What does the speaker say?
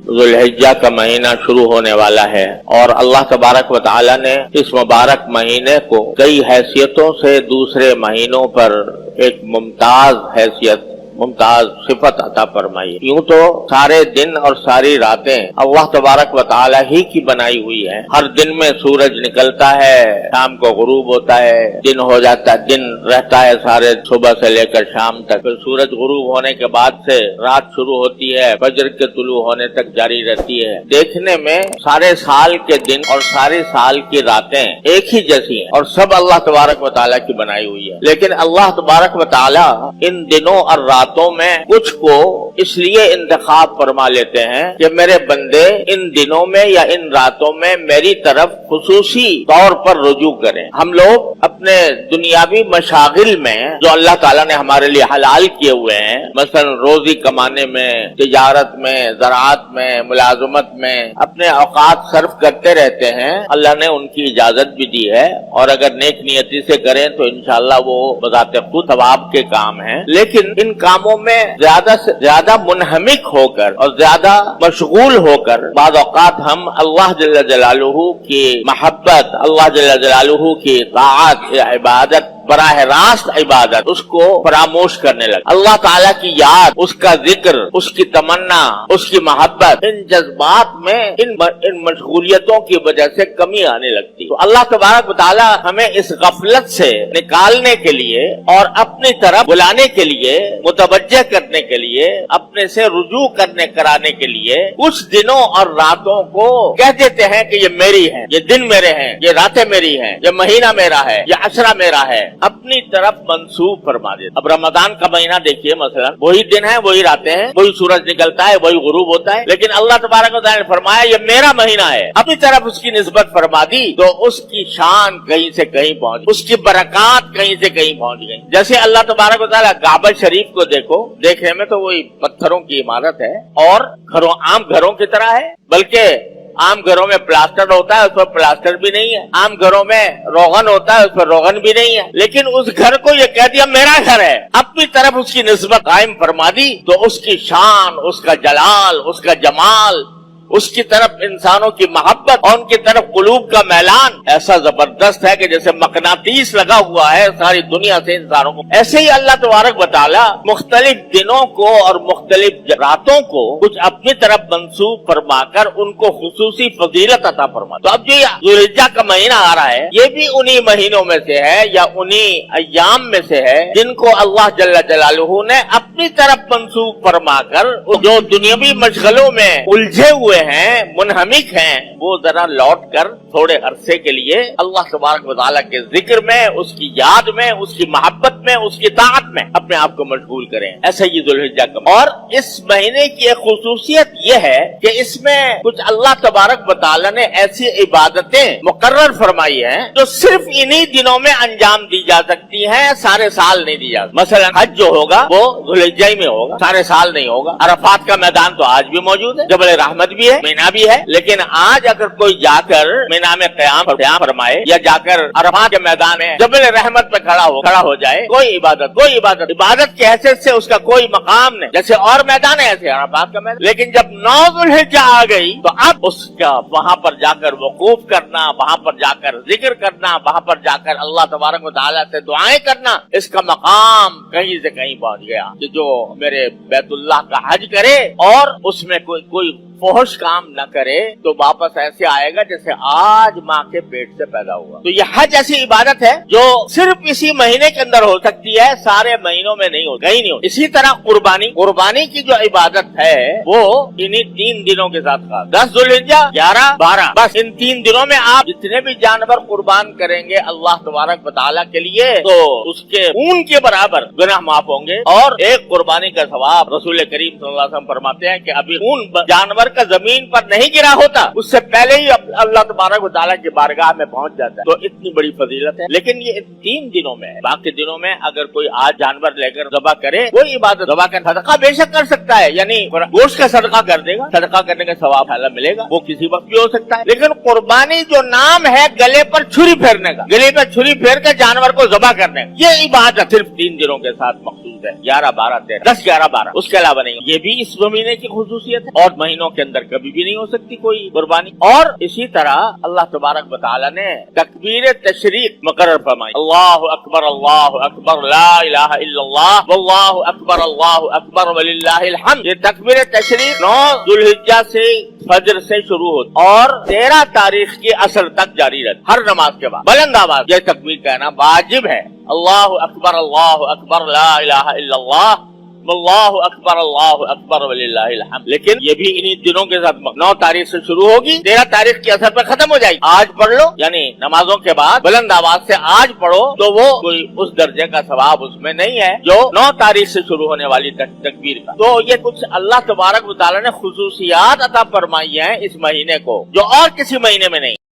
ذوالحجہ کا مہینہ شروع ہونے والا ہے اور اللہ تبارک و تعالی نے اس مبارک مہینے کو کئی حیثیتوں سے دوسرے مہینوں پر ایک ممتاز حیثیت، ممتاز صفت عطا فرمائی۔ یوں تو سارے دن اور ساری راتیں اللہ تبارک و تعالی ہی کی بنائی ہوئی ہیں۔ ہر دن میں سورج نکلتا ہے، شام کو غروب ہوتا ہے، دن ہو جاتا ہے، دن رہتا ہے سارے صبح سے لے کر شام تک، پھر سورج غروب ہونے کے بعد سے رات شروع ہوتی ہے، فجر کے طلوع ہونے تک جاری رہتی ہے۔ دیکھنے میں سارے سال کے دن اور سارے سال کی راتیں ایک ہی جیسی ہیں اور سب اللہ تبارک و تعالی کی بنائی ہوئی ہے، لیکن اللہ تبارک و تعالی ان دنوں اور راتوں میں کچھ کو اس لیے انتخاب فرما لیتے ہیں کہ میرے بندے ان دنوں میں یا ان راتوں میں میری طرف خصوصی طور پر رجوع کریں۔ ہم لوگ اپنے دنیاوی مشاغل میں جو اللہ تعالیٰ نے ہمارے لیے حلال کیے ہوئے ہیں، مثلا روزی کمانے میں، تجارت میں، زراعت میں، ملازمت میں اپنے اوقات صرف کرتے رہتے ہیں۔ اللہ نے ان کی اجازت بھی دی ہے اور اگر نیک نیتی سے کریں تو انشاءاللہ وہ بذات خود ثواب کے کام ہیں، لیکن ان کاموں میں زیادہ سے زیادہ منہمک ہو کر اور زیادہ مشغول ہو کر بعض اوقات ہم اللہ جل جلالہ کی محبت، اللہ جل جلالہ کی طاعت یا عبادت، براہ راست عبادت، اس کو فراموش کرنے لگے۔ اللہ تعالیٰ کی یاد، اس کا ذکر، اس کی تمنا، اس کی محبت، ان جذبات میں ان مشغولیتوں کی وجہ سے کمی آنے لگتی۔ تو اللہ تبارک و تعالیٰ ہمیں اس غفلت سے نکالنے کے لیے اور اپنی طرف بلانے کے لیے، متوجہ کرنے کے لیے، اپنے سے رجوع کرانے کے لیے کچھ دنوں اور راتوں کو کہہ دیتے ہیں کہ یہ میری ہیں، یہ دن میرے ہیں، یہ راتیں میری ہیں، یہ مہینہ میرا ہے، یہ عشرہ میرا ہے، اپنی طرف منسوب فرما دیتے۔ اب رمضان کا مہینہ دیکھیے، مثلا وہی دن ہے، وہی راتیں ہیں، وہی سورج نکلتا ہے، وہی غروب ہوتا ہے، لیکن اللہ تبارک و تعالیٰ نے فرمایا یہ میرا مہینہ ہے، اپنی طرف اس کی نسبت فرما دی تو اس کی شان کہیں سے کہیں پہنچ، اس کی برکات کہیں سے کہیں پہنچ گئی۔ جیسے اللہ تبارک و تعالیٰ کعبہ شریف کو دیکھو، دیکھنے میں تو وہی پتھروں کی عمارت ہے اور عام گھروں کی طرح ہے، بلکہ عام گھروں میں پلاسٹر ہوتا ہے، اس پر پلاسٹر بھی نہیں ہے، عام گھروں میں روغن ہوتا ہے، اس پر روغن بھی نہیں ہے، لیکن اس گھر کو یہ کہہ دیا میرا گھر ہے، اپنی طرف اس کی نسبت قائم فرما دی تو اس کی شان، اس کا جلال، اس کا جمال، اس کی طرف انسانوں کی محبت اور ان کی طرف قلوب کا میلان ایسا زبردست ہے کہ جیسے مقناطیس لگا ہوا ہے ساری دنیا سے انسانوں کو۔ ایسے ہی اللہ تبارک و تعالی مختلف دنوں کو اور مختلف راتوں کو کچھ اپنی طرف منسوب فرما کر ان کو خصوصی فضیلت عطا فرما۔ تو اب جو ذوالحجہ کا مہینہ آ رہا ہے، یہ بھی انہی مہینوں میں سے ہے یا انہی ایام میں سے ہے جن کو اللہ جل جلالہ نے اپنی طرف منسوب فرما کر جو دنیاوی مشغلوں میں الجھے ہوئے ہیں، منہمک ہیں، وہ ذرا لوٹ کر تھوڑے عرصے کے لیے اللہ تبارک و تعالیٰ کے ذکر میں، اس کی یاد میں، اس کی محبت میں، اس کی طاعت میں اپنے آپ کو مشغول کریں۔ ایسا یہ ذوالحجہ کا اور اس مہینے کی ایک خصوصیت یہ ہے کہ اس میں کچھ اللہ تبارک و تعالیٰ نے ایسی عبادتیں مقرر فرمائی ہیں جو صرف انہی دنوں میں انجام دی جا سکتی ہیں، سارے سال نہیں دی جا سکتی۔ مثلا حج جو ہوگا وہ ذوالحجہ میں ہوگا، سارے سال نہیں ہوگا۔ عرفات کا میدان تو آج بھی موجود ہے، جبل رحمت بھی ہے، مینا بھی ہے، لیکن آج اگر کوئی جا کر مینا میں قیام فرمائے یا جا کر عرفات کے میدان میں جبل رحمت پہ کھڑا ہو جائے، کوئی عبادت کی حیثیت سے اس کا کوئی مقام نہیں، جیسے اور میدان ہے ایسے عرفات کا میدان۔ لیکن جب 9 ذوالحجہ آ گئی تو اب اس کا وہاں پر جا کر وقوف کرنا، وہاں پر جا کر ذکر کرنا، وہاں پر جا کر اللہ تبارک و تعالیٰ سے دعائیں کرنا، اس کا مقام کہیں سے کہیں پہنچ گیا کہ جو میرے بیت اللہ کا حج کرے اور اس میں کوئی فحش کام نہ کرے تو واپس ایسے آئے گا جیسے آج ماں کے پیٹ سے پیدا ہوا۔ تو یہ حج ایسی عبادت ہے جو صرف اسی مہینے کے اندر ہو سکتی ہے، سارے مہینوں میں نہیں ہو، کہیں نہیں ہو۔ اسی طرح قربانی کی جو عبادت ہے وہ انہی 3 دنوں کے ساتھ خاص، 10 ذوالحجہ، 11، 12، بس ان 3 دنوں میں آپ جتنے بھی جانور قربان کریں گے اللہ تبارک و تعالیٰ کے لیے تو اس کے خون کے برابر گناہ معاف ہوں گے، اور ایک قربانی کا ثواب رسول کریم صلی اللہ علیہ وسلم فرماتے ہیں کہ ابھی خون جانور کا زمین پر نہیں گرا ہوتا، اس سے پہلے ہی اللہ تبارک و تعالیٰ کی بارگاہ میں پہنچ جاتا ہے۔ تو اتنی بڑی فضیلت ہے، لیکن یہ 3 دنوں میں ہے۔ باقی دنوں میں اگر کوئی آج جانور لے کر ذبح کرے، کوئی عبادت ذبح کر صدقہ بے شک کر سکتا ہے، یعنی گوشت کا صدقہ کر دے گا، صدقہ کرنے کا ثواب ملے گا، وہ کسی وقت بھی ہو سکتا ہے۔ لیکن قربانی جو نام ہے گلے پر چھری پھیرنے کا، گلے پر چھری پھیر کر جانور کو ذبح کرنے کا، یہ عبادت صرف 3 دنوں کے ساتھ مخصوص ہے، 11، 12، 13، 10، 11، 12، اس کے علاوہ نہیں۔ یہ بھی اس مہینے کی خصوصیت ہے اور مہینوں کے کے اندر کبھی بھی نہیں ہو سکتی کوئی قربانی. اور اسی طرح اللہ تبارک و تعالی نے تکبیر تشریق مقرر فرمائی. اللہ اکبر لا الہ الا اللہ واللہ اکبر وللہ الحمد. یہ تکبیر تشریق 9 ذوالحجہ سے فجر سے شروع ہوتی اور 13 تاریخ کی عصر تک جاری رہتی. ہر نماز کے بعد بلند آواز یہ تکبیر کہنا واجب ہے. اللہ اکبر لا الہ الا اللہ واللہ اکبر وللہ الحمد. لیکن یہ بھی انہی دنوں کے ساتھ 9 تاریخ سے شروع ہوگی، 13 تاریخ کی اثر پہ ختم ہو جائے گی. آج پڑھ لو یعنی نمازوں کے بعد بلند آواز سے آج پڑھو تو وہ کوئی اس درجے کا ثواب اس میں نہیں ہے جو 9 تاریخ سے شروع ہونے والی تکبیر کا. تو یہ کچھ اللہ تبارک و تعالی نے خصوصیات عطا فرمائی ہیں اس مہینے کو جو اور کسی مہینے میں نہیں.